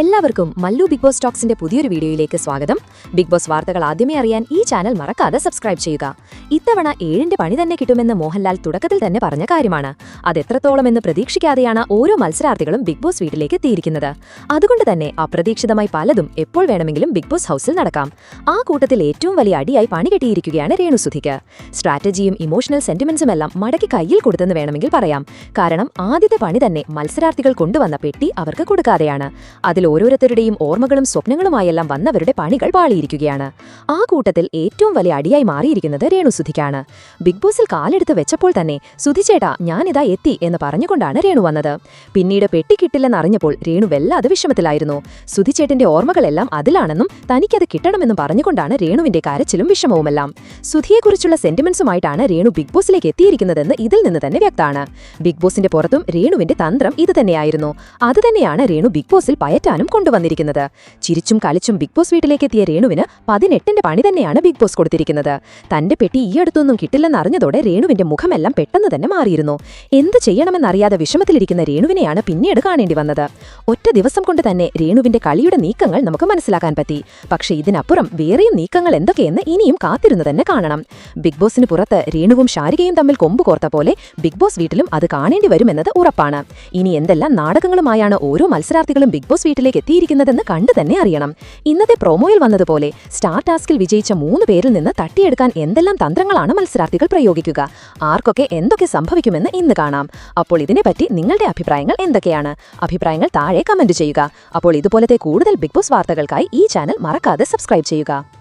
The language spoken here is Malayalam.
എല്ലാവർക്കും മല്ലു ബിഗ് ബോസ് ടോക്സിന്റെ പുതിയൊരു വീഡിയോയിലേക്ക് സ്വാഗതം. ബിഗ് ബോസ് വാർത്തകൾ ആദ്യമേ അറിയാൻ ഈ ചാനൽ മറക്കാതെ സബ്സ്ക്രൈബ് ചെയ്യുക. ഇത്തവണ 7ന്റെ പണി തന്നെ കിട്ടുമെന്ന് മോഹൻലാൽ തുടക്കത്തിൽ തന്നെ പറഞ്ഞ കാര്യമാണ്. അതെത്രത്തോളമെന്ന് പ്രതീക്ഷിക്കാതെയാണ് ഓരോ മത്സരാർത്ഥികളും ബിഗ് ബോസ് വീട്ടിലേക്ക് എത്തിയിരിക്കുന്നത്. അതുകൊണ്ട് തന്നെ അപ്രതീക്ഷിതമായി പലതും എപ്പോൾ വേണമെങ്കിലും ബിഗ് ബോസ് ഹൗസിൽ നടക്കാം. ആ കൂട്ടത്തിൽ ഏറ്റവും വലിയ അടിയായി പണി കെട്ടിയിരിക്കുകയാണ് രേണുസുധിക്ക്. സ്ട്രാറ്റജിയും ഇമോഷണൽ സെന്റിമെന്റ്സും എല്ലാം മടക്കി കയ്യിൽ കൊടുത്തെന്ന് വേണമെങ്കിൽ പറയാം. കാരണം ആദ്യത്തെ പണി തന്നെ മത്സരാർത്ഥികൾ കൊണ്ടുവന്ന പെട്ടി അവർക്ക് കൊടുക്കാതെയാണ്. അതിൽ ഓരോരുത്തരുടെയും ഓർമ്മകളും സ്വപ്നങ്ങളുമായെല്ലാം വന്നവരുടെ പണികൾ പാളിയിരിക്കുകയാണ്. ആ കൂട്ടത്തിൽ ഏറ്റവും വലിയ അടിയായി മാറിയിരിക്കുന്നത് രേണുസുധിക്കാണ്. ബിഗ് ബോസിൽ കാലെടുത്ത് വെച്ചപ്പോൾ തന്നെ സുധിച്ചേട്ടാ ഞാനിതാ എത്തി എന്ന് പറഞ്ഞുകൊണ്ടാണ് രേണു വന്നത്. പിന്നീട് പെട്ടി കിട്ടില്ലെന്നറിഞ്ഞപ്പോൾ രേണു വല്ലാതെ വിഷമത്തിലായിരുന്നു. സുധിച്ചേട്ടന്റെ ഓർമ്മകളെല്ലാം അതിലാണെന്നും തനിക്കത് കിട്ടണമെന്നും പറഞ്ഞുകൊണ്ടാണ് രേണുവിന്റെ കരച്ചിലും വിഷമവുമെല്ലാം. സുധിയെക്കുറിച്ചുള്ള സെന്റിമെന്റ്സുമായിട്ടാണ് രേണു ബിഗ് ബോസിലേക്ക് എത്തിയിരിക്കുന്നതെന്ന് ഇതിൽ നിന്ന് തന്നെ വ്യക്തമാണ്. ബിഗ് ബോസിന്റെ പുറത്തും രേണുവിന്റെ തന്ത്രം ഇത് തന്നെയായിരുന്നു. അതുതന്നെയാണ് രേണു ബിഗ് ബോസിൽ പയറ്റാനും കൊണ്ടുവന്നിരിക്കുന്നത്. ചിരിച്ചും കളിച്ചും ബിഗ് ബോസ് വീട്ടിലേക്ക് എത്തിയ രേണുവിന് 18ന്റെ പണി തന്നെയാണ് ബിഗ് ബോസ് കൊടുത്തിരിക്കുന്നത്. തന്റെ പെട്ടി ഈ അടുത്തൊന്നും കിട്ടില്ലെന്നറിഞ്ഞതോടെ രേണുവിന്റെ മുഖമെല്ലാം പെട്ടെന്ന് തന്നെ മാറിയിരുന്നു. എന്ത് ചെയ്യണമെന്നറിയാതെ വിഷമത്തിലിരിക്കുന്ന രേണുവിനെയാണ് പിന്നീട് കാണേണ്ടി വന്നത്. ഒറ്റ ദിവസം കൊണ്ട് തന്നെ രേണുവിന്റെ കളിയുടെ നീക്കങ്ങൾ നമുക്ക് മനസ്സിലാക്കാൻ പറ്റി. പക്ഷേ ഇതിനപ്പുറം വേറെയും നീക്കങ്ങൾ എന്തൊക്കെയെന്ന് ഇനിയും കാത്തിരുന്നു തന്നെ കാണണം. ബിഗ് ബോസിന് പുറത്ത് രേണുവും ശാരികയും തമ്മിൽ കൊമ്പ് കോർത്ത പോലെ ബിഗ് ബോസ് വീട്ടിലും അത് കാണേണ്ടി വരുമെന്നത് ഉറപ്പാണ്. ഇനി എന്തെല്ലാം നാടകങ്ങളുമായാണ് ഓരോ മത്സരാർത്ഥികളും ബിഗ് ബോസ് വീട്ടിലേക്ക് എത്തിയിരിക്കുന്നതെന്ന് കണ്ടു തന്നെ അറിയണം. ഇന്നത്തെ പ്രൊമോയിൽ വന്നതുപോലെ സ്റ്റാർ ടാസ്കിൽ വിജയിച്ച 3 പേരിൽ നിന്ന് തട്ടിയെടുക്കാൻ എന്തെല്ലാം തന്ത്രങ്ങളാണ് മത്സരാർത്ഥികൾ പ്രയോഗിക്കുക, ആർക്കൊക്കെ എന്തൊക്കെ സംഭവിക്കുമെന്ന് ഇന്ന് കാണാം. അപ്പോൾ ഇതിനെപ്പറ്റി നിങ്ങളുടെ അഭിപ്രായങ്ങൾ എന്തൊക്കെയാണ്? അഭിപ്രായങ്ങൾ താഴെ കമന്റ് ചെയ്യുക. അപ്പോൾ ഇതുപോലത്തെ കൂടുതൽ ബിഗ് ബോസ് വാർത്തകൾക്കായി ഈ ചാനൽ മറക്കാതെ സബ്സ്ക്രൈബ് ചെയ്യുക.